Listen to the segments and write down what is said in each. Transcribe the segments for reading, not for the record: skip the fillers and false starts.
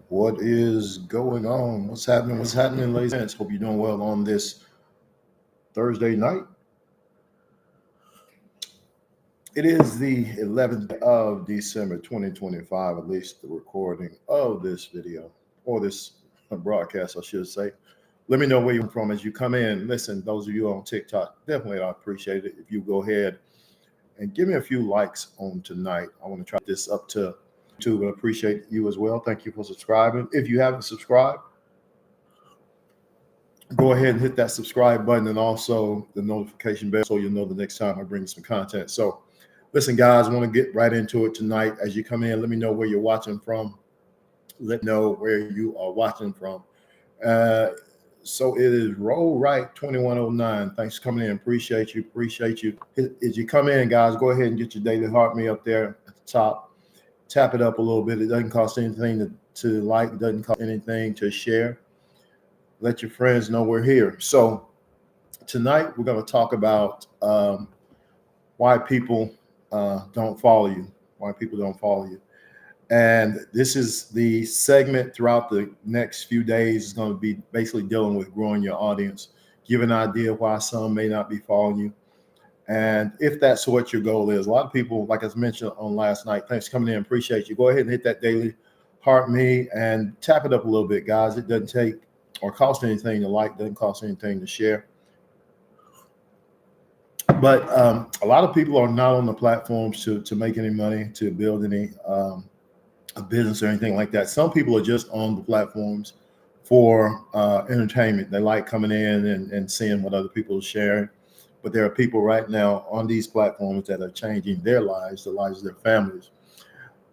What is going on? What's happening? What's happening, ladies and gents? Hope you're doing well on this Thursday night. It is the 11th of December, 2025, at least the recording of this video or this broadcast, I should say. Let me know where you're from as you come in. Listen, those of you on TikTok, definitely I appreciate it if you go ahead and give me a few likes on tonight. I want to try this up to YouTube. I appreciate you as well. Thank you for subscribing. If you haven't subscribed, go ahead and hit that subscribe button and also the notification bell so you'll know the next time I bring some content. So listen, guys, I want to get right into it tonight. As you come in, let me know where you're watching from. Let me know where you are watching from. Uh, so it is Roll Right 2109. Thanks for coming in. Appreciate you. Appreciate you. As you come in, guys, go ahead and get your daily heart me up there at the top. Tap it up a little bit. It doesn't cost anything to like. It doesn't cost anything to share. Let your friends know we're here. So tonight we're going to talk about why people don't follow you. Why people don't follow you. And this is the segment throughout the next few days is going to be basically dealing with growing your audience, give an idea why some may not be following you. And if that's what your goal is, a lot of people, like I mentioned on last night, thanks for coming in. Appreciate you. Go ahead and hit that daily heart me and tap it up a little bit, guys. It doesn't take or cost anything to like, doesn't cost anything to share. But a lot of people are not on the platforms to make any money, to build any a business or anything like that. Some people are just on the platforms for entertainment. They like coming in and seeing what other people are sharing. But there are people right now on these platforms that are changing their lives, the lives of their families.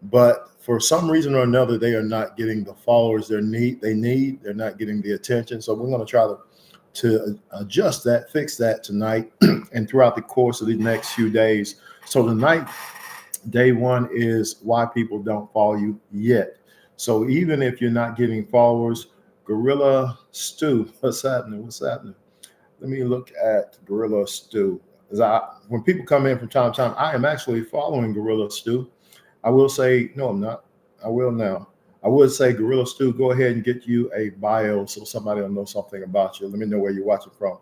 But for some reason or another, they are not getting the followers they need. They're not getting the attention. So we're going to try to adjust that, fix that tonight and throughout the course of the next few days. So tonight, day one is why people don't follow you yet. So even if you're not getting followers, Gorilla Stew, what's happening? What's happening? Let me look at Gorilla Stew. When people come in from time to time, I am actually following Gorilla Stew. I will say, no, I'm not. I will now. I would say, Gorilla Stew, go ahead and get you a bio so somebody will know something about you. Let me know where you're watching from.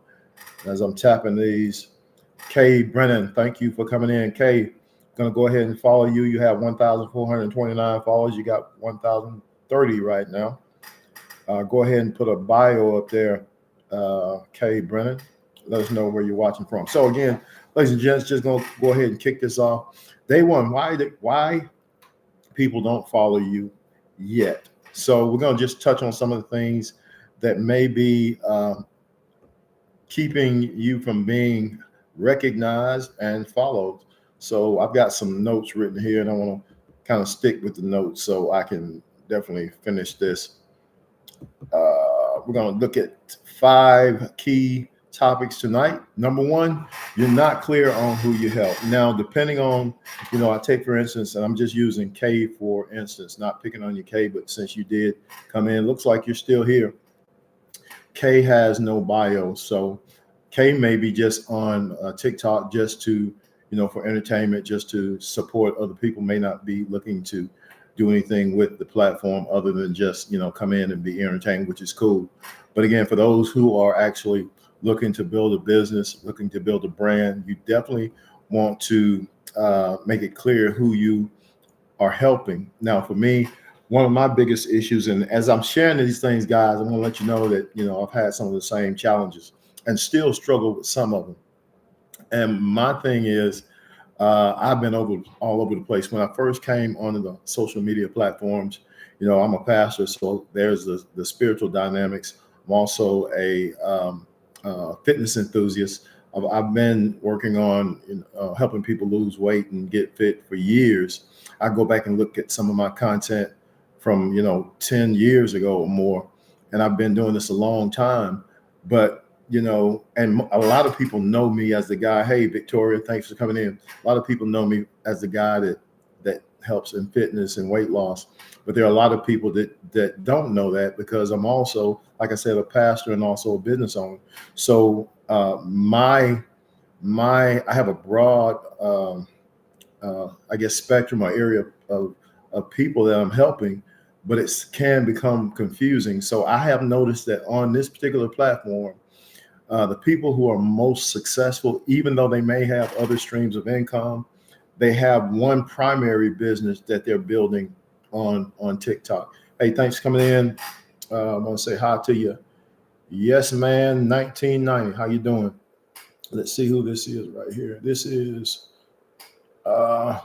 As I'm tapping these, Kay Brennan, thank you for coming in. Kay, going to go ahead and follow you. You have 1,429 followers. You got 1,030 right now. Go ahead and put a bio up there, Kay Brennan. Let us know where you're watching from. So again, ladies and gents, just going to go ahead and kick this off. Day one, why people don't follow you yet. So we're going to just touch on some of the things that may be keeping you from being recognized and followed. So I've got some notes written here, and I want to kind of stick with the notes so I can definitely finish this. We're going to look at 5 key topics tonight. Number one, you're not clear on who you help. Now, depending on, I take for instance, and I'm just using K for instance, not picking on you, K, but since you did come in, looks like you're still here. K has no bio, so K may be just on TikTok just to, for entertainment, just to support other people, may not be looking to do anything with the platform other than just, come in and be entertained, which is cool. But again, for those who are actually looking to build a business, looking to build a brand, you definitely want to make it clear who you are helping. Now, for me, one of my biggest issues, and as I'm sharing these things, guys, I'm going to let you know that, I've had some of the same challenges and still struggle with some of them. And my thing is, I've been all over the place. When I first came onto the social media platforms, I'm a pastor, so there's the spiritual dynamics. I'm also a fitness enthusiast. I've been working on helping people lose weight and get fit for years. I go back and look at some of my content from 10 years ago or more, and I've been doing this a long time. But and a lot of people know me as the guy. Hey, Victoria, thanks for coming in. A lot of people know me as the guy that helps in fitness and weight loss. But there are a lot of people that don't know that, because I'm also, like I said, a pastor and also a business owner. So I have a broad, spectrum or area of people that I'm helping. but it can become confusing. So I have noticed that on this particular platform, the people who are most successful, even though they may have other streams of income, they have one primary business that they're building on TikTok. Hey, thanks for coming in. I want to say hi to you. Yes, man. 1990. How you doing? Let's see who this is right here. This is uh,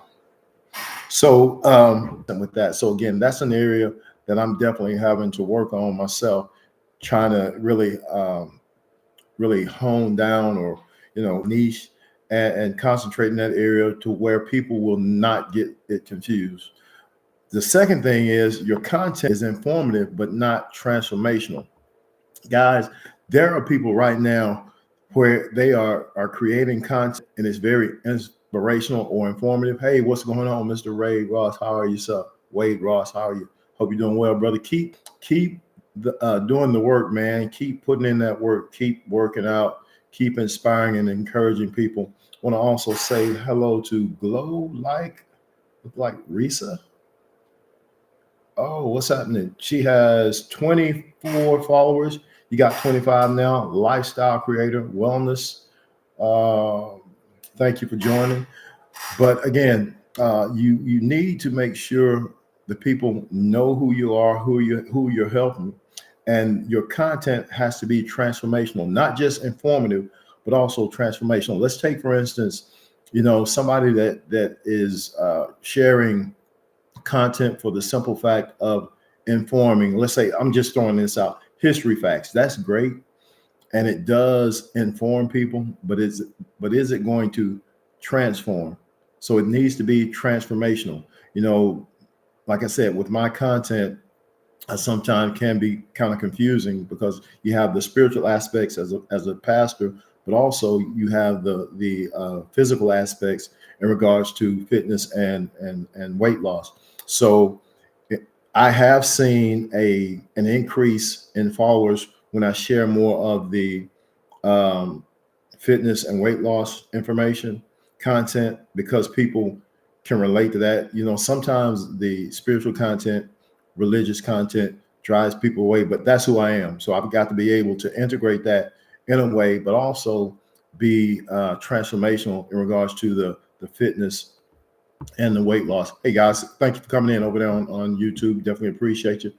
with that. So again, that's an area that I'm definitely having to work on myself, trying to really hone down or niche and concentrate in that area to where people will not get it confused. The second thing is your content is informative but not transformational. Guys, there are people right now where they are creating content and it's very inspirational or informative. Hey, what's going on, Mr. Ray Ross? How are you, sir? Wade Ross, how are you? Hope you're doing well, brother. Keep doing the work, man. Keep putting in that work. Keep working out. Keep inspiring and encouraging people. I want to also say hello to Glow like Risa. Oh, what's happening? She has 24 followers. You got 25 now. Lifestyle creator, wellness. Uh, Thank you for joining. But again, you need to make sure the people know who you are, who you're helping, and your content has to be transformational, not just informative, but also transformational. Let's take, for instance, somebody that is sharing content for the simple fact of informing. Let's say I'm just throwing this out, history facts. That's great, and it does inform people, but is it going to transform? So it needs to be transformational. Like I said, with my content, I sometimes can be kind of confusing because you have the spiritual aspects as a pastor, but also you have the physical aspects in regards to fitness and weight loss. So I have seen an increase in followers when I share more of the um, fitness and weight loss information content, because people can relate to that. Sometimes the spiritual content, religious content drives people away, but that's who I am. So I've got to be able to integrate that in a way, but also be transformational in regards to the fitness and the weight loss. Hey guys, thank you for coming in over there on YouTube. Definitely appreciate you.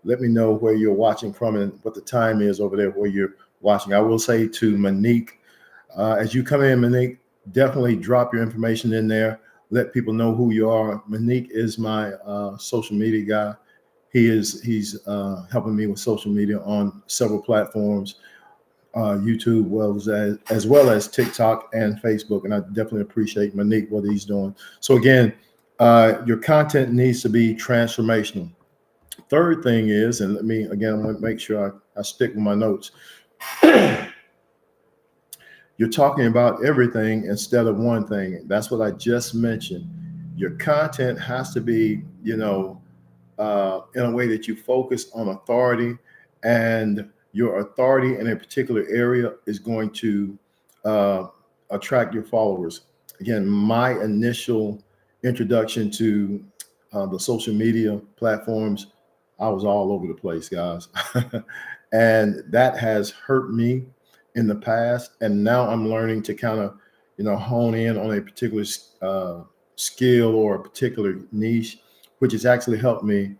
Let me know where you're watching from and what the time is over there where you're watching. I will say to Monique, as you come in, Monique, definitely drop your information in there. Let people know who you are. Monique is my social media guy. He's helping me with social media on several platforms, YouTube, as well as TikTok and Facebook. And I definitely appreciate Monique, what he's doing. So again, your content needs to be transformational. Third thing is, and I'm going to make sure I stick with my notes. You're talking about everything instead of one thing. That's what I just mentioned. Your content has to be, in a way that you focus on authority, and your authority in a particular area is going to attract your followers. Again, my initial introduction to the social media platforms, I was all over the place, guys. And that has hurt me in the past. And now I'm learning to kind of, hone in on a particular skill or a particular niche, which has actually helped me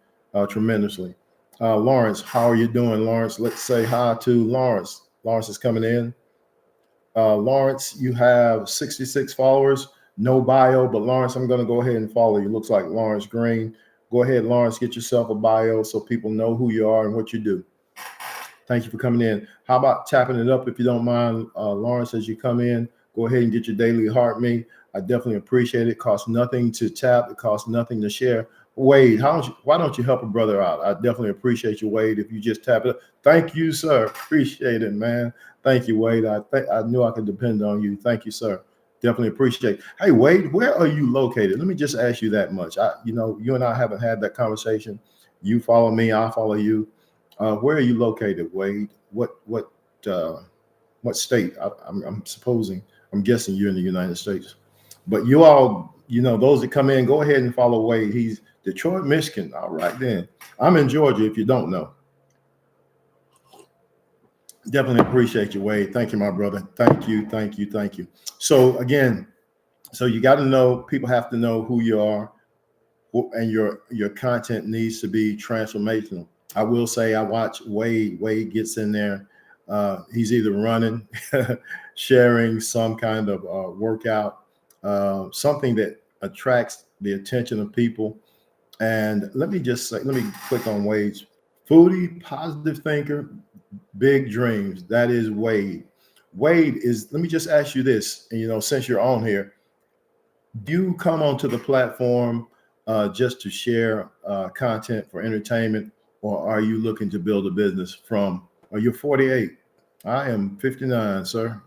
tremendously. Lawrence, how are you doing, Lawrence? Let's say hi to Lawrence. Lawrence is coming in. Lawrence, you have 66 followers, no bio, but Lawrence, I'm going to go ahead and follow you. Looks like Lawrence Green. Go ahead, Lawrence, get yourself a bio so people know who you are and what you do. Thank you for coming in. How about tapping it up if you don't mind, Lawrence, as you come in? Go ahead and get your daily heart mate. I definitely appreciate it. It costs nothing to tap. It costs nothing to share. Wade, why don't you help a brother out? I definitely appreciate you, Wade, if you just tap it up. Thank you, sir. Appreciate it, man. Thank you, Wade. I knew I could depend on you. Thank you, sir. Definitely appreciate it. Hey, Wade, where are you located? Let me just ask you that much. You and I haven't had that conversation. You follow me, I follow you. Where are you located, Wade? What state? I'm guessing you're in the United States. But you all, those that come in, go ahead and follow Wade. He's Detroit, Michigan. All right, then. I'm in Georgia, if you don't know. Definitely appreciate you, Wade. Thank you, my brother. Thank you, thank you, thank you. So again, so you got to know, people have to know who you are, and your content needs to be transformational. I will say I watch Wade. Wade gets in there. He's either running, sharing some kind of workout, something that attracts the attention of people. And let me just say, let me click on Wade's foodie, positive thinker, big dreams. That is Wade. Wade is, let me just ask you this, and since you're on here, do you come onto the platform just to share content for entertainment, or are you looking to build a business from? You're 48. I am 59, sir.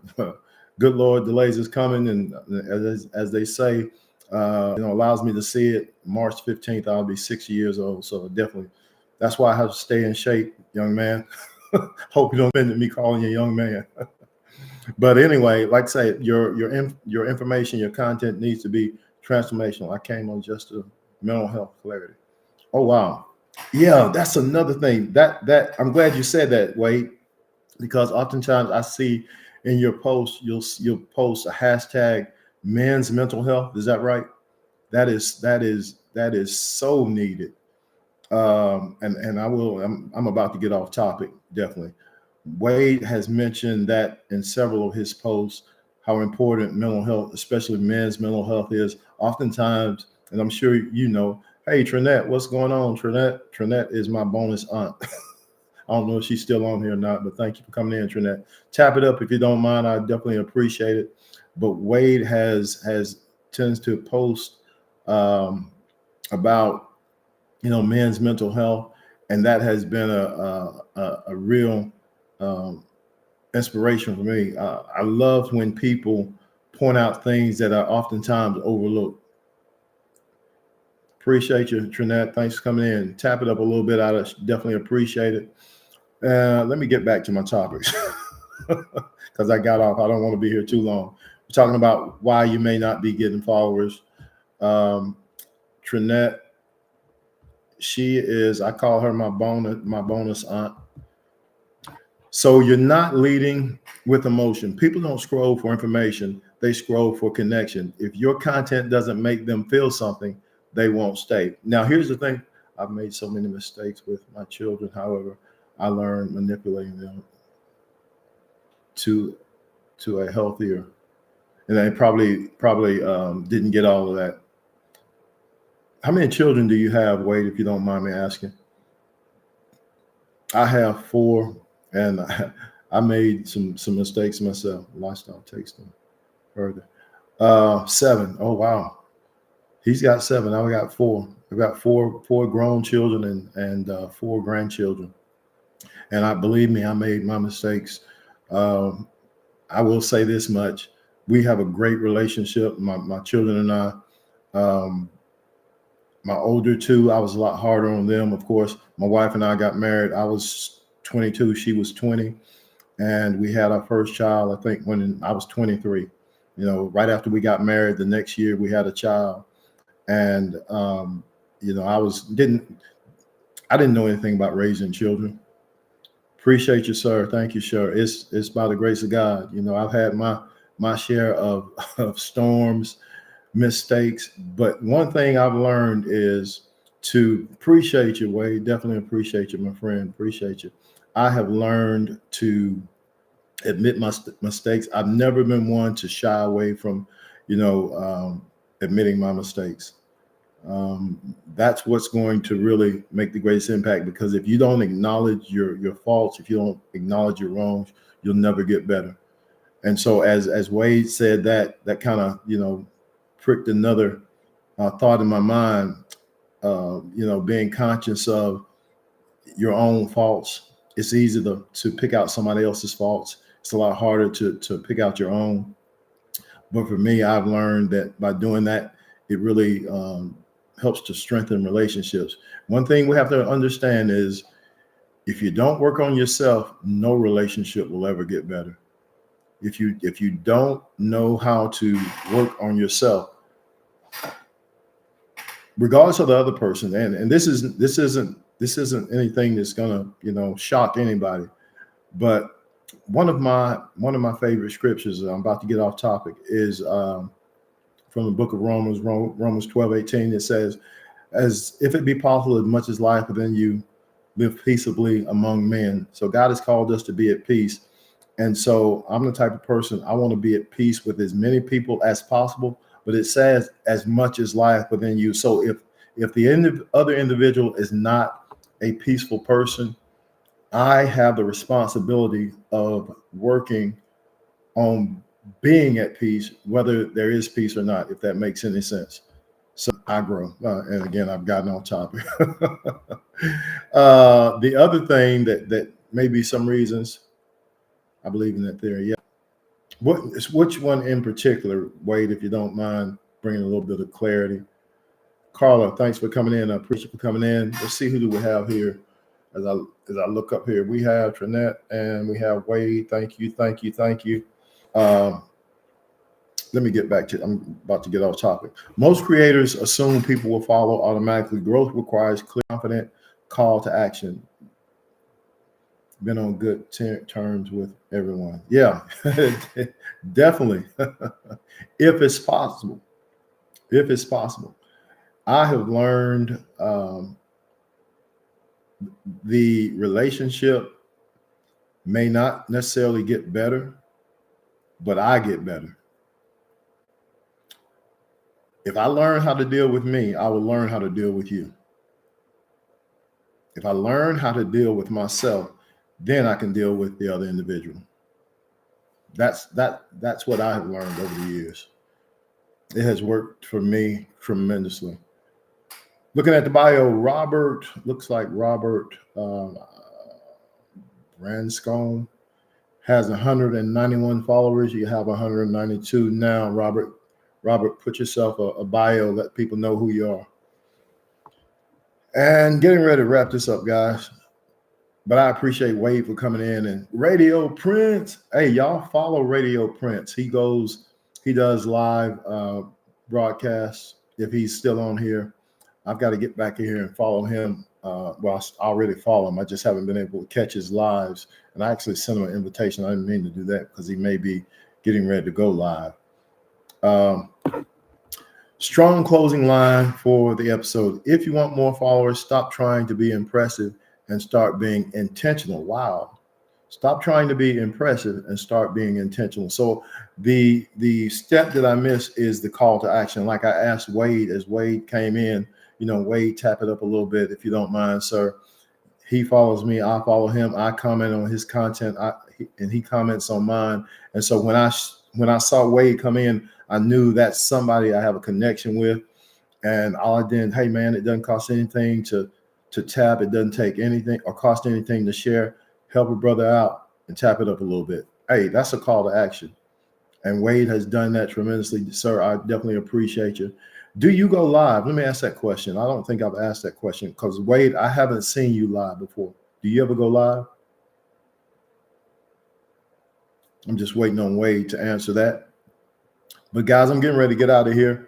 Good Lord, delays is coming, and as they say, allows me to see it. March 15th, I'll be 60 years old. So definitely, that's why I have to stay in shape, young man. Hope you don't offend me calling you a young man. But anyway, like I say, your information, your content needs to be transformational. I came on just to mental health clarity. Oh wow, yeah, that's another thing. That I'm glad you said that, Wade, because oftentimes I see in your post you'll post a hashtag men's mental health. Is that right? That is so needed. And I'm about to get off topic, definitely. Wade has mentioned that in several of his posts, how important mental health, especially men's mental health, is. Oftentimes, and I'm sure hey, Trinette, what's going on, Trinette? Trinette is my bonus aunt. I don't know if she's still on here or not, but thank you for coming in, Trinette. Tap it up if you don't mind. I definitely appreciate it. But Wade tends to post about men's mental health, and that has been a real inspiration for me. I love when people point out things that are oftentimes overlooked. Appreciate you, Trinette. Thanks for coming in. Tap it up a little bit. I definitely appreciate it. Let me get back to my topics because I got off. I don't want to be here too long. We're talking about why you may not be getting followers. Trinette, she is, I call her my bonus aunt. So you're not leading with emotion. People don't scroll for information. They scroll for connection. If your content doesn't make them feel something, they won't stay. Now, here's the thing. I've made so many mistakes with my children. However, I learned manipulating them to a healthier, and I probably didn't get all of that. How many children do you have, Wade, if you don't mind me asking? I have 4, and I made some mistakes myself. Lifestyle takes them further. 7. Oh, wow. He's got 7. I got 4. I've got four grown children and 4 grandchildren. And I believe me, I made my mistakes. I will say this much. We have a great relationship, my children and I. My older 2, I was a lot harder on them. Of course, my wife and I got married. I was 22, she was 20. And we had our first child, I think, when I was 23. Right after we got married, the next year we had a child. And, I didn't know anything about raising children. Appreciate you, sir. Thank you, sir. It's by the grace of God. I've had my share of storms, mistakes, but one thing I've learned is to appreciate you, Wade. Definitely appreciate you, my friend. Appreciate you. I have learned to admit my mistakes. I've never been one to shy away from, admitting my mistakes. That's what's going to really make the greatest impact, because if you don't acknowledge your faults, if you don't acknowledge your wrongs, you'll never get better. And so as Wade said, that kind of, pricked another thought in my mind, being conscious of your own faults. It's easy to pick out somebody else's faults. It's a lot harder to pick out your own. But for me, I've learned that by doing that, it really helps to strengthen relationships. One thing we have to understand is if you don't work on yourself, no relationship will ever get better. If you don't know how to work on yourself, regardless of the other person. And this isn't anything that's gonna, shock anybody. But one of my favorite scriptures, I'm about to get off topic, is from the book of Romans 12:18. It says, as if it be possible, as much as life within you, live peaceably among men. So God has called us to be at peace. And so I'm the type of person, I want to be at peace with as many people as possible, but it says as much as life within you. So if the other individual is not a peaceful person, I have the responsibility of working on being at peace, whether there is peace or not, if that makes any sense. So I grow. And again, I've gotten off topic. The other thing that maybe some reasons, I believe in that theory. Yeah. Which one in particular, Wade, if you don't mind bringing a little bit of clarity? Carla, thanks for coming in. I appreciate you for coming in. Let's see, who do we have here? As I look up here, we have Trinette and we have Wade. Thank you, thank you, thank you. Let me get back to, I'm about to get off topic. Most creators assume people will follow automatically. Growth requires clear, confident call to action. Been on good terms with everyone. Yeah, definitely. If it's possible. If it's possible. I have learned the relationship may not necessarily get better, but I get better. If I learn how to deal with me, I will learn how to deal with you. If I learn how to deal with myself, then I can deal with the other individual. That's what I have learned over the years. It has worked for me tremendously. Looking at the bio, Robert, looks like Robert Branscombe has 191 followers. You have 192 now, Robert. Robert, put yourself a bio, let people know who you are. And getting ready to wrap this up, guys. But I appreciate Wade for coming in. And Radio Prince, hey, y'all follow Radio Prince. He does live broadcasts if he's still on here. I've got to get back in here and follow him. Well, I already follow him. I just haven't been able to catch his lives. And I actually sent him an invitation. I didn't mean to do that because he may be getting ready to go live. Strong closing line for the episode. If you want more followers, stop trying to be impressive and start being intentional. Wow. Stop trying to be impressive and start being intentional. So the step that I missed is the call to action. Like I asked Wade as Wade came in, Wade, tap it up a little bit if you don't mind, sir. He follows me, I follow him. I comment on his content, and he comments on mine. And so when I saw Wade come in, I knew that's somebody I have a connection with. And all I did, hey man, it doesn't cost anything to tap. It doesn't take anything or cost anything to share. Help a brother out and tap it up a little bit. Hey, that's a call to action. And Wade has done that tremendously. Sir, I definitely appreciate you. Do you go live? Let me ask that question. I don't think I've asked that question because Wade, I haven't seen you live before. Do you ever go live? I'm just waiting on Wade to answer that. But guys, I'm getting ready to get out of here.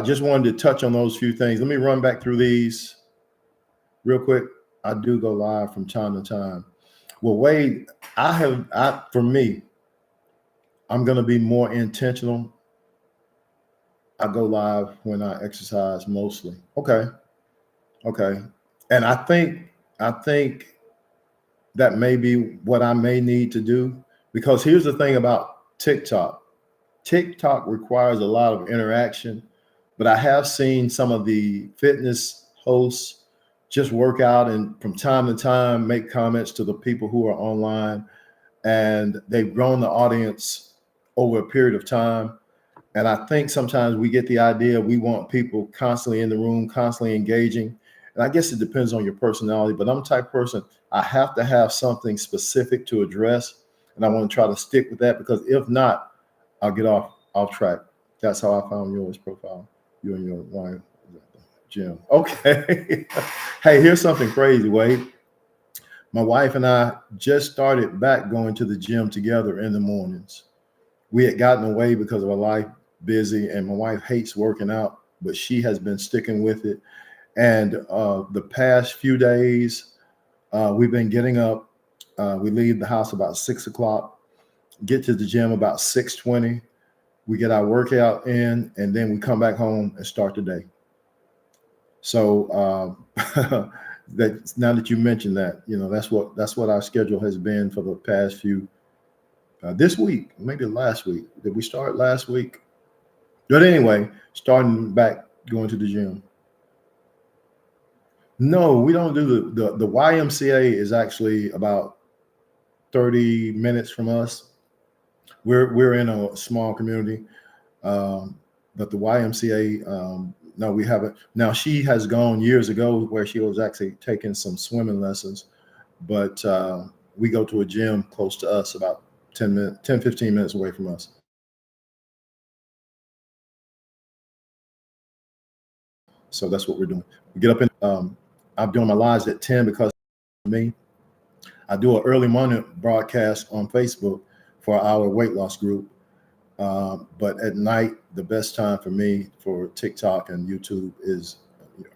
Just wanted to touch on those few things. Let me run back through these real quick. I do go live from time to time. Well, Wade, for me, I'm going to be more intentional. I go live when I exercise mostly. Okay. And I think that may be what I may need to do, because here's the thing about TikTok. TikTok requires a lot of interaction, but I have seen some of the fitness hosts just work out and from time to time make comments to the people who are online, and they've grown the audience over a period of time. And I think sometimes we get the idea we want people constantly in the room, constantly engaging. And I guess it depends on your personality, but I'm the type of person, I have to have something specific to address. And I want to try to stick with that, because if not, I'll get off track. That's how I found yours profile. You and your wife, Jim. Okay. Hey, here's something crazy, Wade. My wife and I just started back going to the gym together in the mornings. We had gotten away because of our life busy, and my wife hates working out, but she has been sticking with it. And the past few days, we've been getting up. We leave the house about 6 o'clock, get to the gym about 6:20. We get our workout in, and then we come back home and start the day. So that now that you mentioned that, that's what our schedule has been for the past few this week, maybe last week. Did we start last week? But anyway, starting back going to the gym. No, we don't do the YMCA is actually about 30 minutes from us. We're in a small community, but the YMCA, no, we haven't. Now she has gone years ago where she was actually taking some swimming lessons, but we go to a gym close to us about 10, 15 minutes away from us. So that's what we're doing. We get up in, I'm doing my lives at 10 because of me. I do an early morning broadcast on Facebook for our weight loss group. But at night, the best time for me for TikTok and YouTube is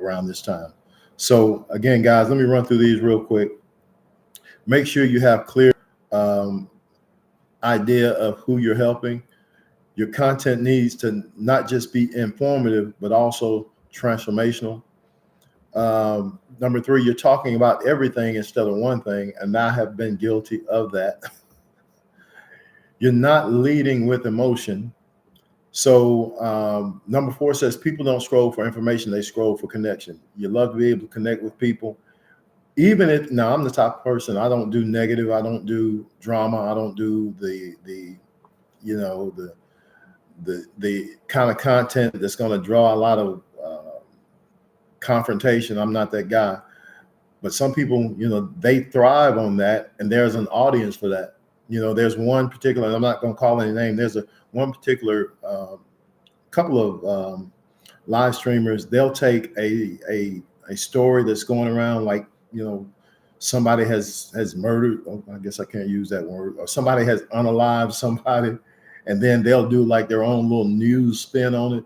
around this time. So again, guys, let me run through these real quick. Make sure you have clear idea of who you're helping. Your content needs to not just be informative, but also transformational. Number 3, you're talking about everything instead of one thing, and I have been guilty of that. You're not leading with emotion. So number 4 says people don't scroll for information, they scroll for connection. You love to be able to connect with people. Even if, now I'm the type of person, I don't do negative, I don't do drama, I don't do the kind of content that's going to draw a lot of confrontation. I'm not that guy. But some people, they thrive on that, and there's an audience for that. There's one particular, and I'm not going to call any name. There's one particular couple of live streamers. They'll take a story that's going around, like somebody has murdered. Oh, I guess I can't use that word. Or somebody has unalived somebody, and then they'll do like their own little news spin on it,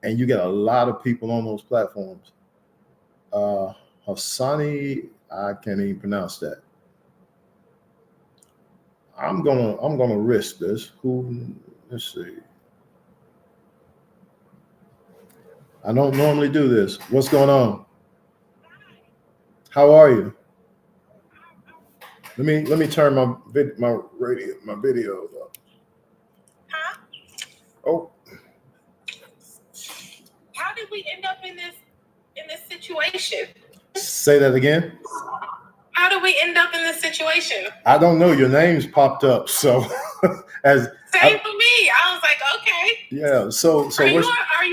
and you get a lot of people on those platforms. Hassani, I can't even pronounce that. I'm gonna risk this. Let's see. I don't normally do this. What's going on? How are you? Let me turn my video up. Huh? Oh. How did we end up in this situation? Say that again. How did we end up in this situation? I don't know. Your name's popped up, so Same for me. I was like, okay. Yeah. So are you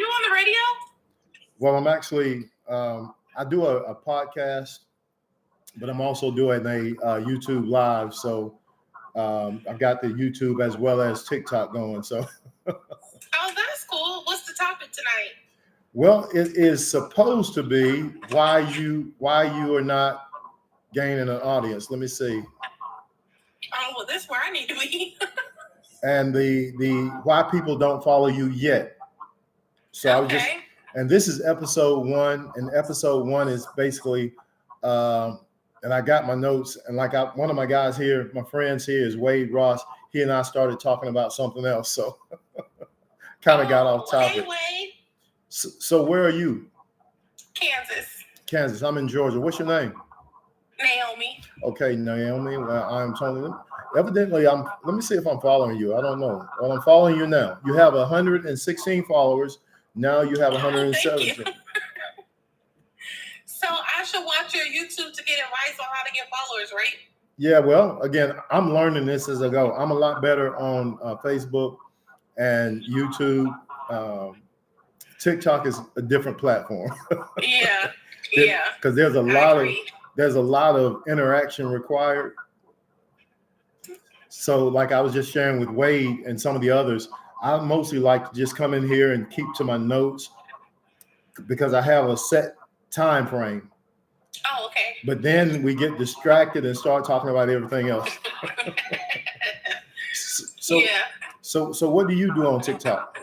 on the radio? Well, I'm actually I do a podcast, but I'm also doing a YouTube live. So I've got the YouTube as well as TikTok going. So. Oh, that's cool. What's the topic tonight? Well, it is supposed to be why you are not gaining an audience. Let me see. Oh, well, this is where I need to be. And the why people don't follow you yet. So okay. And this is episode 1, and episode 1 is basically, and I got my notes, and like one of my guys here, my friends here is Wade Ross. He and I started talking about something else, so kind of got off topic. Hey, Wade. So where are you? Kansas. I'm in Georgia. What's your name? Naomi. Okay, Naomi. Well, I'm Tony. Evidently, let me see if I'm following you. I don't know. Well, I'm following you now. You have 116 followers. Now you have 117. Thank you. So I should watch your YouTube to get advice on how to get followers, right? Yeah, well, again, I'm learning this as I go. I'm a lot better on Facebook and YouTube. TikTok is a different platform. Yeah. Because there's a lot of interaction required. So like I was just sharing with Wade and some of the others, I mostly like to just come in here and keep to my notes because I have a set time frame. Oh, okay. But then we get distracted and start talking about everything else. So what do you do on TikTok?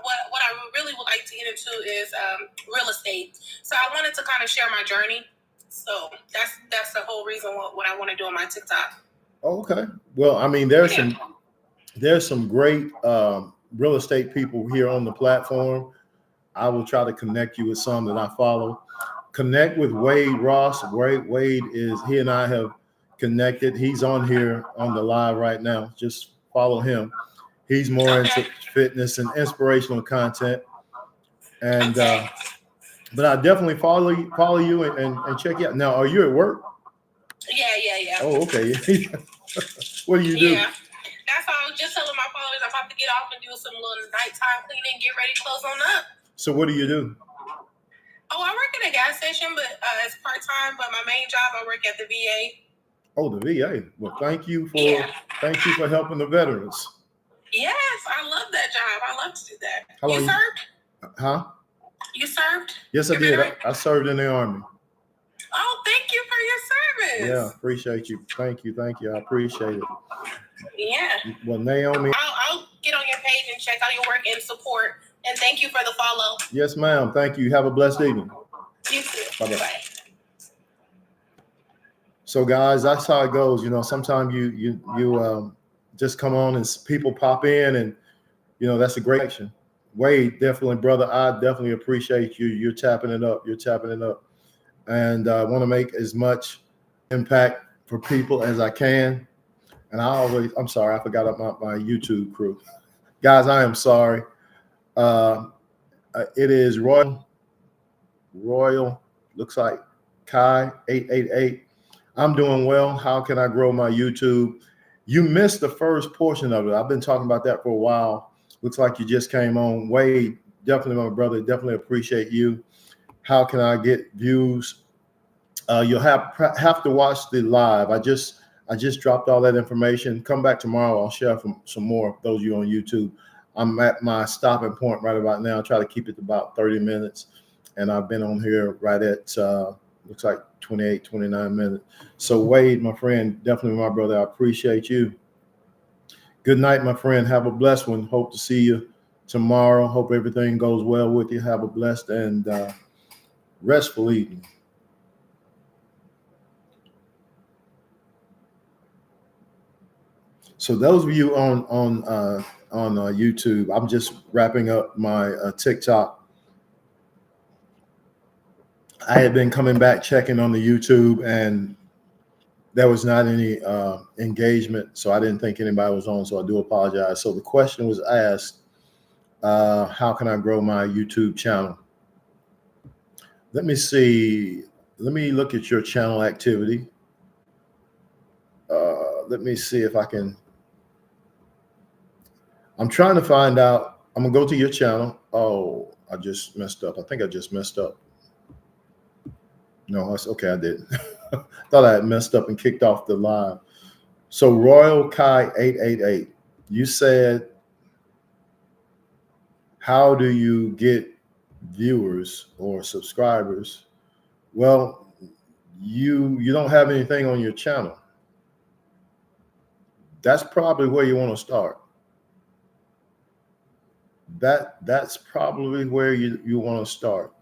what I really would like to get into is real estate. So I wanted to kind of share my journey. So that's the whole reason what I want to do on my TikTok. Okay. Well, I mean, there's some great real estate people here on the platform. I will try to connect you with some that I follow. Connect with Wade Ross. Wade he and I have connected. He's on here on the live right now. Just follow him. He's more into fitness and inspirational content. And but I definitely follow you and check you out. Now, are you at work? Yeah. Oh, okay. What do you do? Yeah. That's all. I was just telling my followers I'm about to get off and do some little nighttime cleaning, get ready, close on up. So what do you do? Oh, I work at a gas station, but it's part-time. But my main job, I work at the VA. Oh, the VA. Well, thank you for helping the veterans. Yes, I love that job. I love to do that. How long you served? Huh? You served? Yes, I did. I served in the Army. Oh, thank you for your service. Yeah, appreciate you. Thank you. I appreciate it. Yeah. Well, Naomi. I'll get on your page and check out your work and support. And thank you for the follow. Yes, ma'am. Thank you. Have a blessed evening. You too. Bye-bye. So, guys, that's how it goes. You know, sometimes you just come on and people pop in, and you know that's a great action. Wade, definitely, brother. I definitely appreciate you. You're tapping it up. And I want to make as much impact for people as I can. And I'm sorry, I forgot about my YouTube crew. Guys, I am sorry. It is Royal, looks like Kai 888. I'm doing well. How can I grow my YouTube? You missed the first portion of it. I've been talking about that for a while. Looks like you just came on. Wade, definitely my brother, definitely appreciate you. How can I get views? You'll have to watch the live. I just dropped all that information. Come back tomorrow. I'll share some more. Those of you on YouTube. I'm at my stopping point right about now. I try to keep it to about 30 minutes. And I've been on here right at, looks like 28, 29 minutes. So Wade, my friend, definitely my brother, I appreciate you. Good night, my friend. Have a blessed one. Hope to see you tomorrow. Hope everything goes well with you. Have a blessed and restful evening. So those of you on YouTube, I'm just wrapping up my TikTok. I had been coming back checking on the YouTube, and there was not any engagement, so I didn't think anybody was on. So I do apologize. So the question was asked, how can I grow my YouTube channel? Let me see. Let me look at your channel activity. Let me see if I can. I'm trying to find out. I'm going to go to your channel. Oh, I just messed up. I think I just messed up. No, that's okay. I didn't. Thought I had messed up and kicked off the live. So Royal Kai 888, you said, how do you get viewers or subscribers? Well, you don't have anything on your channel. That's probably where you want to start. That's probably where you want to start.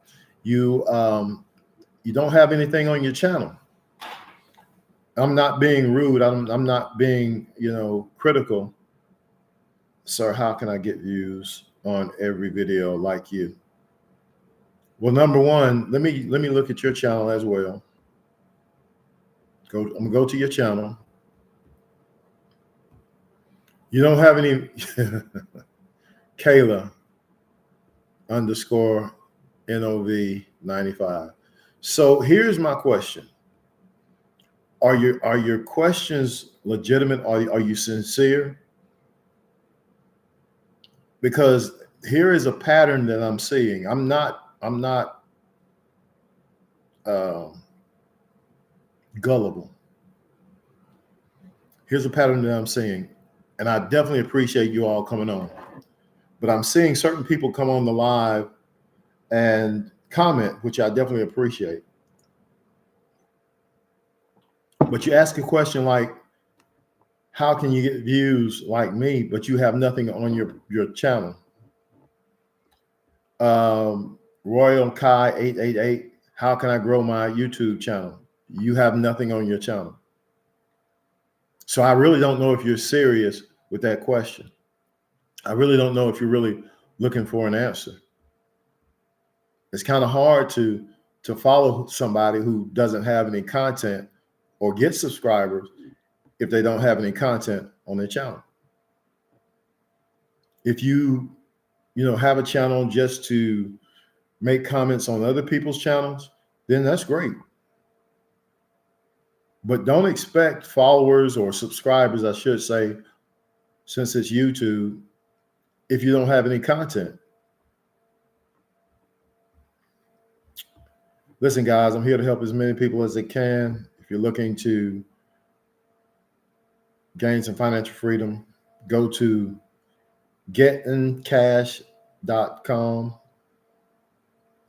You don't have anything on your channel. I'm not being rude. I'm not being, critical. Sir, how can I get views on every video like you? Well, number one, let me look at your channel as well. I'm gonna go to your channel. You don't have any Kayla _NOV 95. So here's my question. Are your questions legitimate? Are you sincere? Because here is a pattern that I'm seeing. I'm not gullible. Here's a pattern that I'm seeing, and I definitely appreciate you all coming on. But I'm seeing certain people come on the live and comment, which I definitely appreciate. But you ask a question like, how can you get views like me, but you have nothing on your channel? Royal Kai 888. How can I grow my YouTube channel? You have nothing on your channel. So I really don't know if you're serious with that question. I really don't know if you're really looking for an answer. It's kind of hard to follow somebody who doesn't have any content or get subscribers if they don't have any content on their channel. If you have a channel just to make comments on other people's channels, then that's great. But don't expect followers or subscribers, I should say, since it's YouTube, if you don't have any content. Listen, guys, I'm here to help as many people as I can. If you're looking to gain some financial freedom, go to gettingcash.com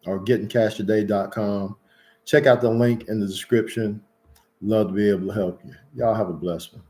or gettingcashtoday.com. Check out the link in the description. Love to be able to help you. Y'all have a blessed one.